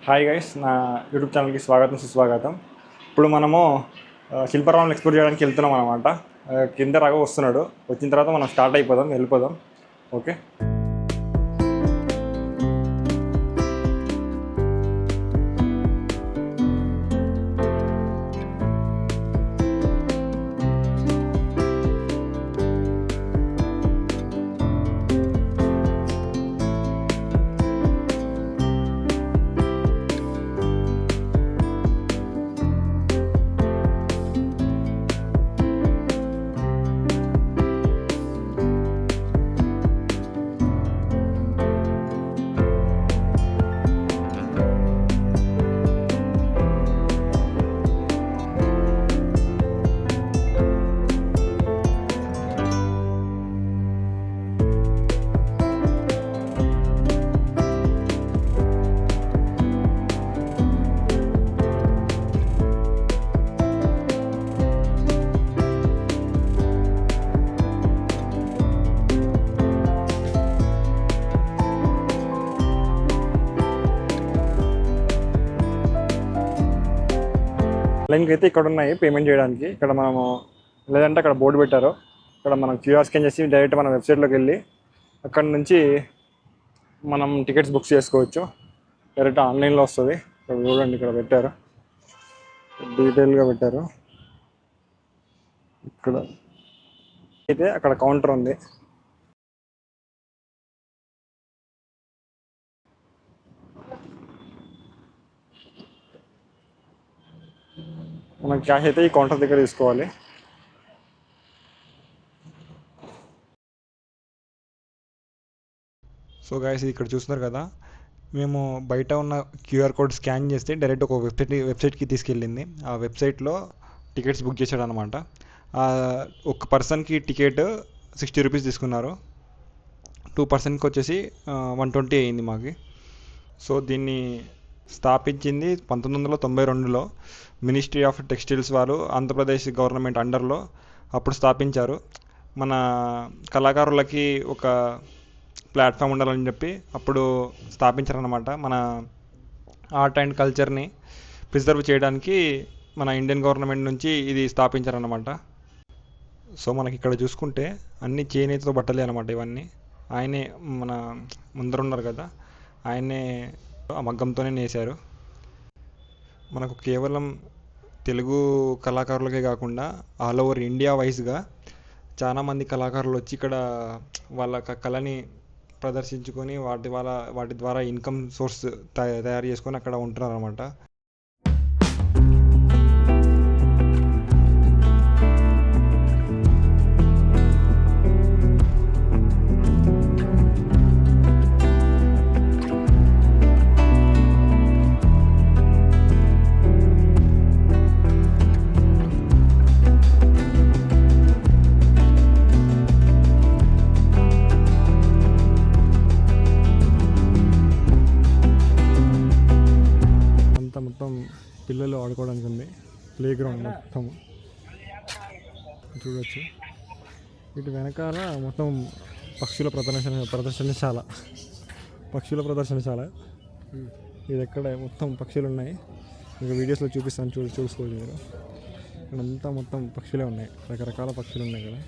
Hi guys, నా YouTube ఛానల్కి స్వాగతం సుస్వాగతం. ఇప్పుడు మనము శిల్పారామం ఎక్స్ప్లోర్ చేయడానికి వెళ్తున్నాం అనమాట. కింద రాగా వస్తున్నాడు. వచ్చిన తర్వాత మనం స్టార్ట్ అయిపోదాం, వెళ్ళిపోదాం. ఓకే. లైన్కి అయితే ఇక్కడ ఉన్నాయి పేమెంట్ చేయడానికి. ఇక్కడ మనము లేదంటే అక్కడ బోర్డు పెట్టారు. ఇక్కడ మనం క్యూఆర్ స్కాన్ చేసి డైరెక్ట్ మన వెబ్సైట్లోకి వెళ్ళి అక్కడ నుంచి మనం టికెట్స్ బుక్ చేసుకోవచ్చు. డైరెక్ట్ ఆన్లైన్లో వస్తుంది. ఇక్కడ చూడండి, ఇక్కడ పెట్టారు, డీటెయిల్గా పెట్టారు. ఇక్కడ అయితే అక్కడ కౌంటర్ ఉంది. మనం క్యాష్ అయితే ఈ కౌంటర్ దగ్గర తీసుకోవాలి. సో గాయస్, ఇక్కడ చూస్తున్నారు కదా, మేము బయట ఉన్న క్యూఆర్ కోడ్ స్కాన్ చేస్తే డైరెక్ట్ ఒక వెబ్సైట్కి తీసుకెళ్ళింది. ఆ వెబ్సైట్లో టికెట్స్ బుక్ చేశాడు అనమాట. ఒక పర్సన్కి టికెట్ 60 రూపీస్ తీసుకున్నారు. 2 పర్సన్కి వచ్చేసి 120 అయింది మాకు. సో దీన్ని స్థాపించింది 1992లో మినిస్ట్రీ ఆఫ్ టెక్స్టైల్స్ వారు, ఆంధ్రప్రదేశ్ గవర్నమెంట్ అండర్లో అప్పుడు స్థాపించారు. మన కళాకారులకి ఒక ప్లాట్ఫామ్ ఉండాలని చెప్పి అప్పుడు స్థాపించారనమాట. మన ఆర్ట్ అండ్ కల్చర్ని ప్రిజర్వ్ చేయడానికి మన ఇండియన్ గవర్నమెంట్ నుంచి ఇది స్థాపించారనమాట. సో మనకి ఇక్కడ చూసుకుంటే అన్ని చేనేతతో బట్టలే అనమాట ఇవన్నీ. ఆయనే మన ముందరున్నారు కదా, ఆయనే ఆ మగ్గంతోనే నేసారు. మనకు కేవలం తెలుగు కళాకారులకే కాకుండా ఆల్ ఓవర్ ఇండియా వైజ్గా చాలామంది కళాకారులు వచ్చి ఇక్కడ వాళ్ళ కళని ప్రదర్శించుకొని వాటి ద్వారా ఇన్కమ్ సోర్స్ తయారు చేసుకొని అక్కడ ఉంటున్నారు అనమాట. మొత్తం పిల్లలు ఆడుకోవడానికి ఉంది. ప్లే గ్రౌండ్ మొత్తం చూడవచ్చు. ఇటు వెనకాల మొత్తం పక్షుల ప్రదర్శనశాల. ఇది ఎక్కడ మొత్తం పక్షులు ఉన్నాయి. ఇంకా వీడియోస్లో చూపిస్తాను, చూసుకోవచ్చు మీరు. ఇక్కడంతా మొత్తం పక్షులే ఉన్నాయి, రకరకాల పక్షులు ఉన్నాయి ఇక్కడ.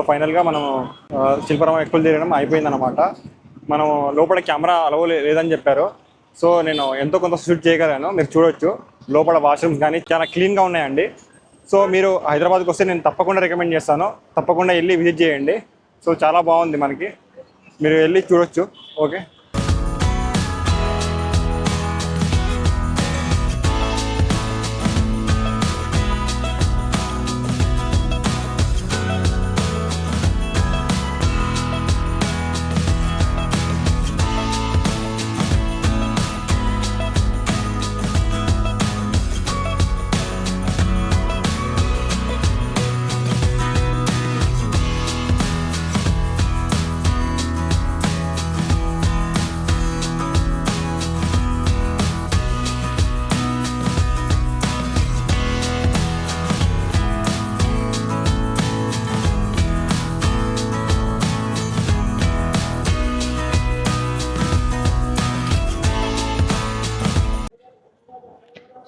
ఫైనల్గా మనం శిల్పారామం ఎక్కువ తిరగడం అయిపోయిందన్నమాట. మనం లోపల కెమెరా అలవ్ లేదని చెప్పారు. సో నేను ఎంతో కొంత షూట్ చేయగలను. మీరు చూడొచ్చు లోపల వాష్రూమ్స్ కానీ చాలా క్లీన్గా ఉన్నాయండి. సో మీరు హైదరాబాద్కి వస్తే నేను తప్పకుండా రికమెండ్ చేస్తాను. తప్పకుండా వెళ్ళి విజిట్ చేయండి. సో చాలా బాగుంది మనకి, మీరు వెళ్ళి చూడొచ్చు. ఓకే.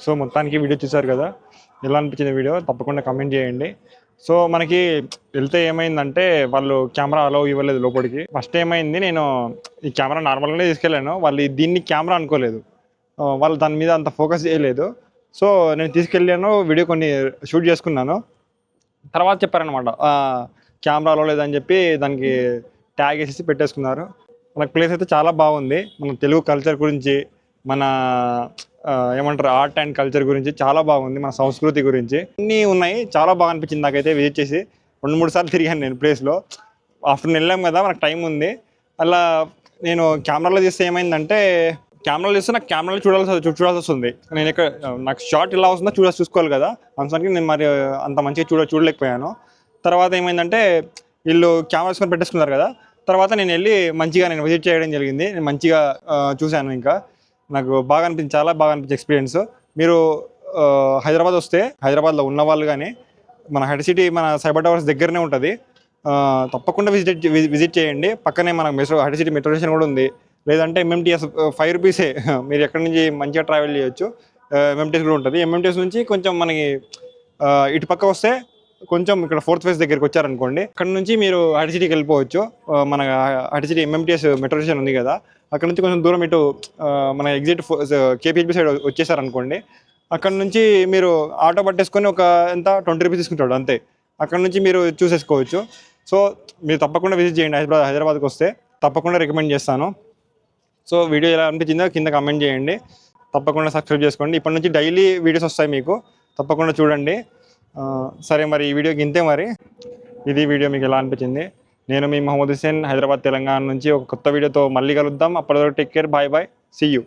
సో మొత్తానికి వీడియో చూసారు కదా, ఎలా అనిపించింది వీడియో తప్పకుండా కమెంట్ చేయండి. సో మనకి వెళ్తే ఏమైందంటే వాళ్ళు కెమెరా అలౌ ఇవ్వలేదు లోపలికి. ఫస్ట్ ఏమైంది, నేను ఈ కెమెరా నార్మల్గానే తీసుకెళ్ళాను, వాళ్ళు దీన్ని కెమెరా అనుకోలేదు, వాళ్ళు దాని మీద అంత ఫోకస్ చేయలేదు. సో నేను తీసుకెళ్ళాను, వీడియో కొన్ని షూట్ చేసుకున్నాను. తర్వాత చెప్పారనమాట కెమెరా అలౌ లేదని చెప్పి దానికి ట్యాగ్ వేసేసి పెట్టేసుకున్నారు. మనకు ప్లేస్ అయితే చాలా బాగుంది. మన తెలుగు కల్చర్ గురించి, మన ఏమంటారు ఆర్ట్ అండ్ కల్చర్ గురించి చాలా బాగుంది, మన సంస్కృతి గురించి అన్నీ ఉన్నాయి. చాలా బాగా అనిపించింది నాకైతే. విజిట్ చేసి 2-3 సార్లు తిరిగాను నేను ప్లేస్లో. ఆఫ్టర్నూన్ వెళ్ళాం కదా, మనకు టైం ఉంది. అలా నేను కెమెరాలో చేస్తే ఏమైందంటే, కెమెరాలో చేస్తే నాకు కెమెరాలో చూడాల్సి వస్తుంది. నేను ఇక్కడ నాకు షార్ట్ ఎలా వస్తుందో చూసుకోవాలి కదా, అందుకని నేను మరి అంత మంచిగా చూడలేకపోయాను. తర్వాత ఏమైందంటే వీళ్ళు కెమెరా వేసుకొని పెట్టేసుకున్నారు కదా, తర్వాత నేను వెళ్ళి మంచిగా నేను విజిట్ చేయడం జరిగింది. నేను మంచిగా చూశాను. ఇంకా నాకు బాగా అనిపించింది, చాలా బాగా అనిపించింది ఎక్స్పీరియన్స్. మీరు హైదరాబాద్ వస్తే, హైదరాబాద్లో ఉన్న వాళ్ళు కానీ, మన హెడ్ సిటీ మన సైబర్ టవర్స్ దగ్గరనే ఉంటుంది, తప్పకుండా విజిట్ చేయండి. పక్కనే మనకు హెడ్ సిటీ మెట్రో స్టేషన్ కూడా ఉంది. లేదంటే ఎంఎంటీఎస్ 5 రూపీసే, మీరు ఎక్కడి నుంచి మంచిగా ట్రావెల్ చేయొచ్చు. ఎంఎంటీఎస్ కూడా ఉంటుంది. ఎంఎంటీఎస్ నుంచి కొంచెం మనకి ఇటు పక్క వస్తే కొంచెం ఇక్కడ 4th ఫేజ్ దగ్గరికి వచ్చారనుకోండి, అక్కడ నుంచి మీరు హెడ్ సిటీకి వెళ్ళిపోవచ్చు. మన head city MMTS metro station ఉంది కదా, అక్కడ నుంచి కొంచెం దూరం ఇటు మన ఎగ్జిట్ కేపీహెచ్బి సైడ్ వచ్చేసారనుకోండి, అక్కడ నుంచి మీరు ఆటో పట్టేసుకొని ఒక ఎంత 20 రూపీస్ తీసుకుంటాడు అంతే. అక్కడ నుంచి మీరు చూసేసుకోవచ్చు. సో మీరు తప్పకుండా విజిట్ చేయండి. హైదరాబాద్కి వస్తే తప్పకుండా రికమెండ్ చేస్తాను. సో వీడియో ఎలా అనిపించిందో కింద కామెంట్ చేయండి. తప్పకుండా సబ్స్క్రైబ్ చేసుకోండి. ఇప్పటి నుంచి డైలీ వీడియోస్ వస్తాయి మీకు, తప్పకుండా చూడండి. సరే మరి ఈ వీడియోకి ఇంతే. మరి ఇది వీడియో మీకు ఎలా అనిపించింది? నేను మీ మహమ్మద్ హుసేన్, హైదరాబాద్ తెలంగాణ నుంచి ఒక కొత్త వీడియోతో మళ్ళీ కలుద్దాం. అప్పటివరకు take care, bye bye, see you.